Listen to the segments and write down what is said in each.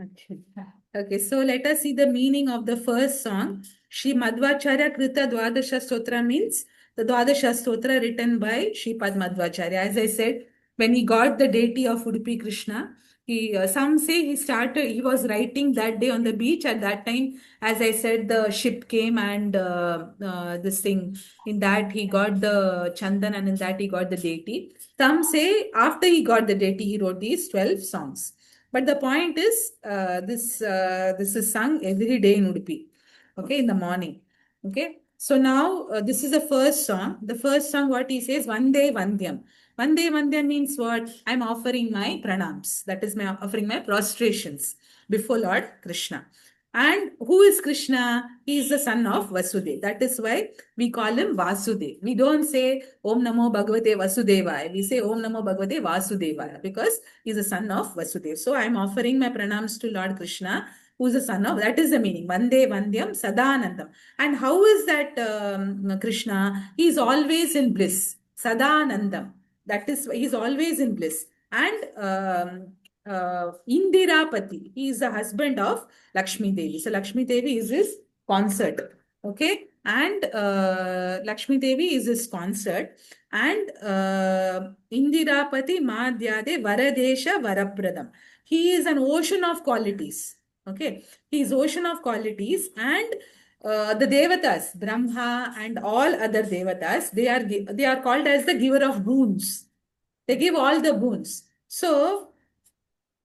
Okay, so let us see the meaning of the first song. Shri Madhvacharya Krita Dwadasha Stotra means the Dwadasha Stotra written by Shripad Madhvacharya. As I said, when he got the deity of Udupi Krishna, some say he was writing that day on the beach. At that time, as I said, the ship came and this thing, in that he got the Chandan and in that he got the deity. Some say after he got the deity, he wrote these 12 songs. But the point is, this is sung every day in Udupi, okay, in the morning. Okay, so now this is the first song. The first song, what he says, Vande Vandyam. Vande Vandyam means what? I'm offering my pranams. That is my offering my prostrations before Lord Krishna. And who is Krishna? He is the son of Vasudev. That is why we call him Vasudev. We don't say Om Namo Bhagavate Vasudevaya. We say Om Namo Bhagavate Vasudevaya because he's the son of Vasudev. So I'm offering my pranams to Lord Krishna, who's the son of, that is the meaning. Vande Vandyam Sadanandam. And how is that Krishna? He's always in bliss. Sadanandam. That is, he's always in bliss. And Indirapati, he is the husband of Lakshmi Devi. So Lakshmi Devi is his consort. Okay. And Lakshmi Devi is his consort. And Indirapati Madhyade Varadesha Varapradam. He is an ocean of qualities. Okay. He is ocean of qualities. And the Devatas, Brahma and all other Devatas, they are called as the giver of boons. They give all the boons. So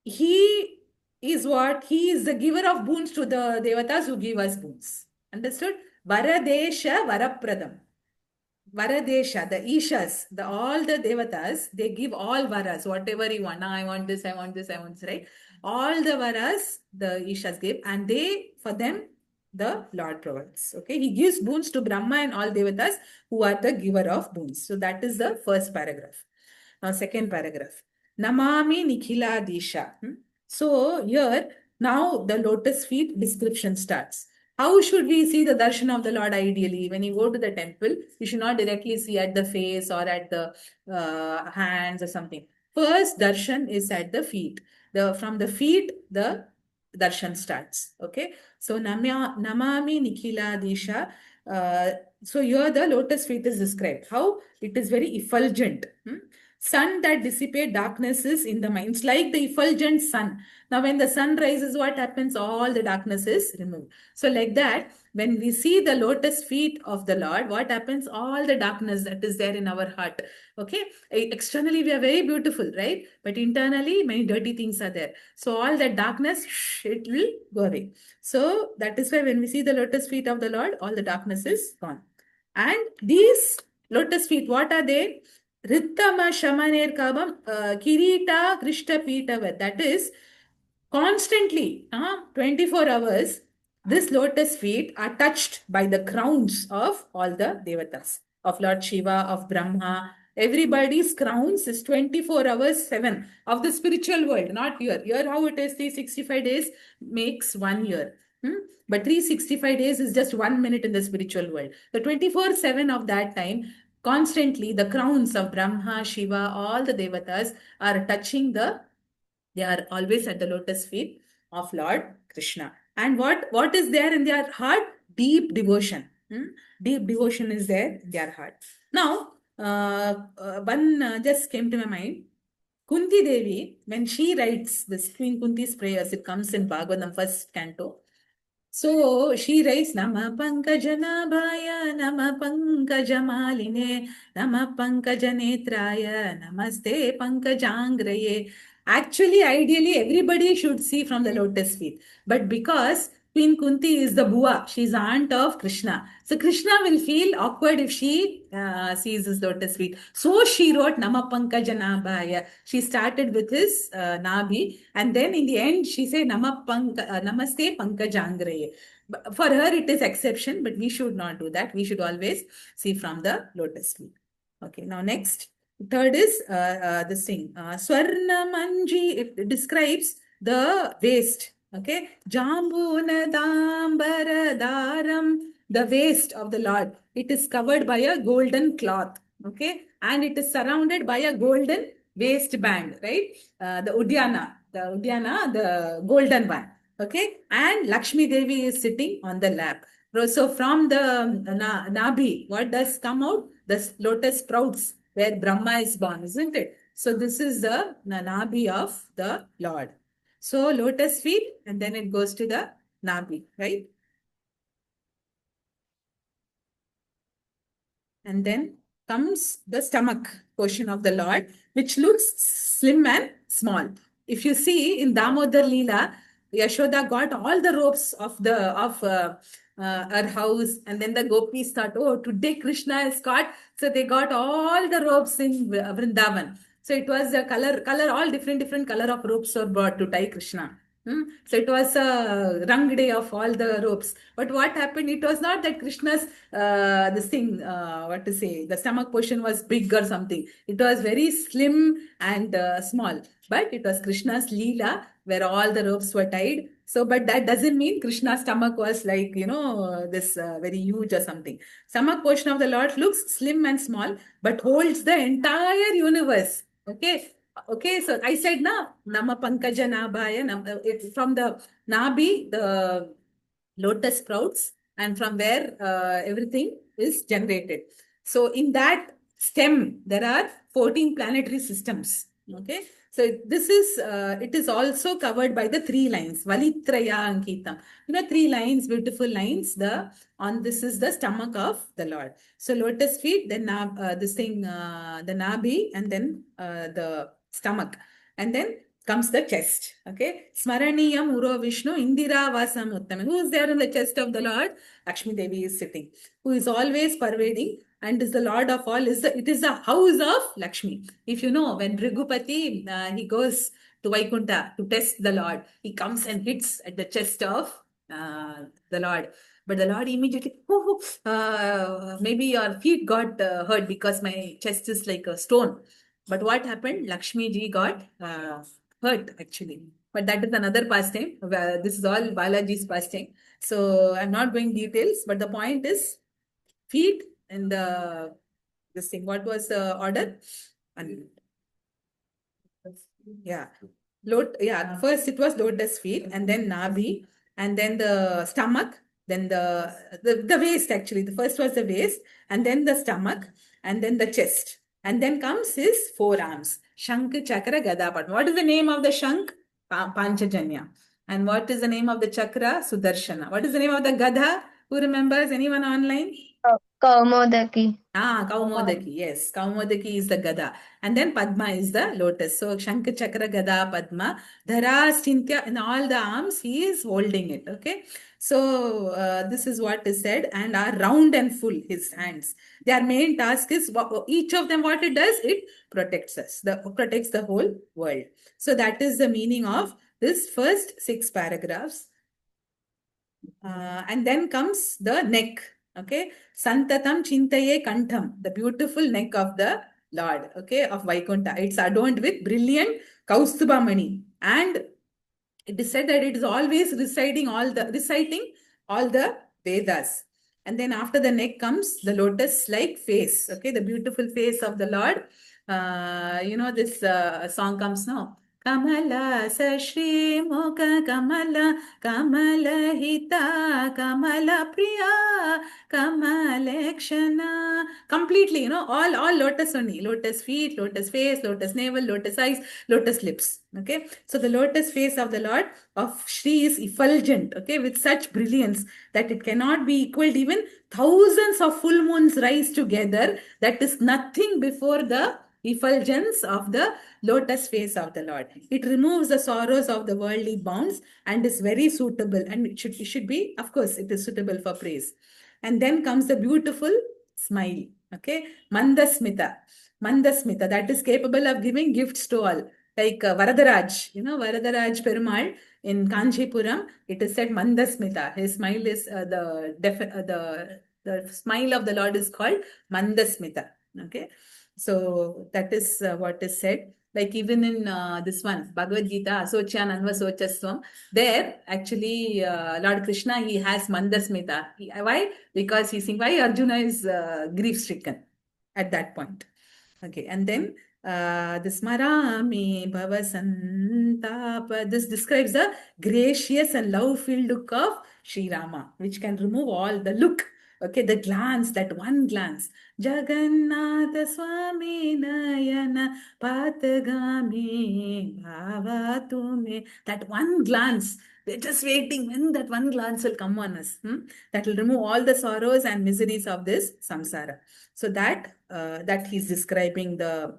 he is what? He is the giver of boons to the Devatas who give us boons. Understood? Varadesha Varapradam. Varadesha, the Ishas, all the Devatas, they give all Varas, whatever you want. Now I want this, I want this, I want this, right? All the Varas, the Ishas give, and for them, the Lord provides. Okay, he gives boons to Brahma and all Devatas who are the giver of boons. So that is the first paragraph. Now, second paragraph. Namami Nikhila Disha. So here, now the lotus feet description starts. How should we see the darshan of the Lord ideally? When you go to the temple, you should not directly see at the face or at the hands or something. First, darshan is at the feet. From the feet, the darshan starts. Okay. So, Namami Nikhila Disha. So, here the lotus feet is described. How? It is very effulgent. Sun that dissipate darknesses in the mind. It's like the effulgent sun. Now, when the sun rises, what happens? All the darkness is removed. So, like that, when we see the lotus feet of the Lord, what happens? All the darkness that is there in our heart. Okay. Externally, we are very beautiful, right? But internally, many dirty things are there. So, all that darkness, it will go away. So, that is why when we see the lotus feet of the Lord, all the darkness is gone. And these lotus feet, what are they? Rittama Shamaner Kabam Kirita Krishta Pitavat. That is constantly, 24 hours, this lotus feet are touched by the crowns of all the Devatas, of Lord Shiva, of Brahma. Everybody's crowns is 24 hours, 7 of the spiritual world, not here. Here, how it is, 365 days makes 1 year. But 365 days is just 1 minute in the spiritual world. The 24/7 of that time, constantly the crowns of Brahma, Shiva, all the Devatas are touching they are always at the lotus feet of Lord Krishna. And what is there in their heart? Deep devotion. Deep devotion is there in their heart. Now, one just came to my mind. Kunti Devi, when she writes this Queen Kunti's prayers, it comes in Bhagavatam first canto. So she writes Nama Pankajanabhaya, Nama Pankajamaline, Nama Pankajanetraya, Namaste Pankajangraye. Actually, ideally, everybody should see from the lotus feet. But because Queen Kunti is the Bua, she's the aunt of Krishna. So Krishna will feel awkward if she sees his lotus feet. So she wrote Nama Pankajanabhaya. She started with his Nabi, and then in the end, she said Namaste Pankajangraye. For her, it is exception, but we should not do that. We should always see from the lotus feet. Okay, now next. Third is this thing. Swarna Manji, it describes the waist. Okay. Jambunadambaradaram, the waist of the Lord. It is covered by a golden cloth. Okay. And it is surrounded by a golden waistband, right? The Udyana. the Udyana, the golden one. Okay, and Lakshmi Devi is sitting on the lap. So from the Nabi, what does come out? The lotus sprouts where Brahma is born, isn't it? So this is the Nabi of the Lord. So lotus feet, and then it goes to the Nabi, right? And then comes the stomach portion of the Lord, which looks slim and small. If you see in Damodar Leela, Yashoda got all the ropes of her house, and then the gopis thought, oh, today Krishna is caught, so they got all the ropes in Vrindavan. So it was a color, all different color of ropes were brought to tie Krishna. So it was a rung day of all the ropes. But what happened? It was not that Krishna's this thing, what to say, the stomach portion was big or something. It was very slim and small. But it was Krishna's Leela where all the ropes were tied. So, but that doesn't mean Krishna's stomach was like, this very huge or something. Stomach portion of the Lord looks slim and small, but holds the entire universe. Okay. Okay, so I said na Nama Pankaja Nabhaya, from the Nabi, the lotus sprouts, and from where everything is generated. So in that stem, there are 14 planetary systems. Okay, so this is it is also covered by the three lines, Valitraya Ankitam. Three lines, beautiful lines. This is the stomach of the Lord. So lotus feet, then the Nabi, and then the stomach, and then comes the chest. Okay. Smaraniyam Uro Vishnu Indira Vasam Uttama. Who is there in the chest of the Lord? Lakshmi Devi is sitting, who is always pervading and is the Lord of all. It is the house of Lakshmi. If you know, when Bhrigupati, he goes to Vaikunta to test the Lord, he comes and hits at the chest of the Lord. But the Lord immediately, maybe your feet got hurt because my chest is like a stone. But what happened? Lakshmi ji got hurt actually. But that is another pastime. This is all Balaji's pastime. So I'm not going details, but the point is feet and this thing. What was the order? And yeah. First it was lotus feet, and then Nabi, and then the stomach, then the waist actually. The first was the waist, and then the stomach, and then the chest. And then comes his forearms. Shank, Chakra, Gada, Padma. What is the name of the Shank? Panchajanya. And what is the name of the Chakra? Sudarshana. What is the name of the Gada? Who remembers? Anyone online? Kaumodaki. Kaumodaki. Yes, Kaumodaki is the Gada. And then Padma is the lotus. So Shankha, Chakra, Gada, Padma. Dhara, Stintya, in all the arms, he is holding it. Okay. So this is what is said, and are round and full, his hands. Their main task is, each of them, what it does, it protects us, protects the whole world. So that is the meaning of this first 6 paragraphs. And then comes the neck. Okay. Santatam Chintaye Kantham, the beautiful neck of the Lord, okay, of Vaikunta. It's adorned with brilliant Kaustubha Mani. And it is said that it is always reciting all the Vedas. And then after the neck comes the lotus-like face, okay, the beautiful face of the Lord. This song comes now. Kamala Sashri Mukha Kamala Kamala Hita Kamala Priya Kamalekshana. Completely, all lotus only. Lotus feet, lotus face, lotus navel, lotus eyes, lotus lips. Okay. So the lotus face of the Lord of Shri is effulgent, okay, with such brilliance that it cannot be equaled. Even thousands of full moons rise together. That is nothing before the effulgence of the lotus face of the Lord. It removes the sorrows of the worldly bounds and is very suitable. And it should be, of course, it is suitable for praise. And then comes the beautiful smile. Okay. Mandasmita. Mandasmita, that is capable of giving gifts to all. Like Varadaraj, Varadaraj Perumal in Kanchipuram, it is said Mandasmita. His smile is the smile of the Lord is called Mandasmita. Okay. So that is what is said. Like even in this one, Bhagavad Gita, Asochan Anvasochaswam, there actually Lord Krishna, he has Mandasmita. Why? Because he's saying why Arjuna is grief stricken at that point. Okay, and then This Marame Bhavasantapa. This describes the gracious and love-filled look of Sri Rama, which can remove all the look. Okay, the glance, that one glance. Jagannatha Swami Nayana Patagami Bhavatume. That one glance. We're just waiting when that one glance will come on us. That will remove all the sorrows and miseries of this samsara. So that he's describing the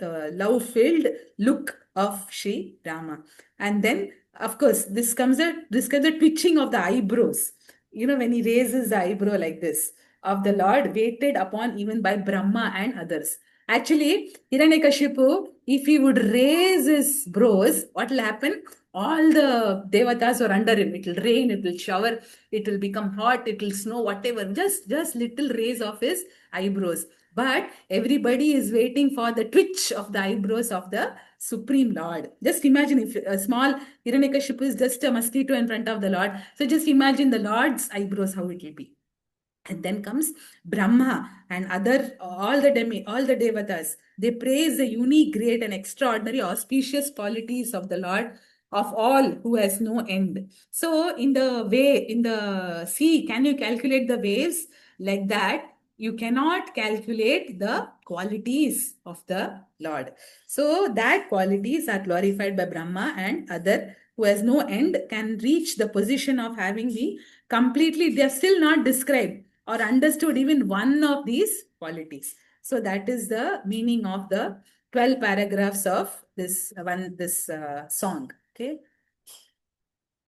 love-filled look of Sri Rama. And then, of course, this comes the twitching of the eyebrows. You know, when he raises the eyebrow like this, of the Lord, waited upon even by Brahma and others. Actually, Hiranyakashipu, if he would raise his brows, what will happen? All the devatas are under him. It will rain, it will shower, it will become hot, it will snow, whatever. Just little raise of his eyebrows. But everybody is waiting for the twitch of the eyebrows of the Supreme Lord. Just imagine if a small Hiranyakashipu is just a mosquito in front of the Lord. So just imagine the Lord's eyebrows, how it will be. And then comes Brahma and all the devatas. They praise the unique, great, and extraordinary, auspicious qualities of the Lord of all, who has no end. So in the sea, can you calculate the waves like that? You cannot calculate the qualities of the Lord. So that qualities are glorified by Brahma, and other who has no end can reach the position of having the completely, they are still not described or understood even one of these qualities. So that is the meaning of the 12 paragraphs of this song. Okay.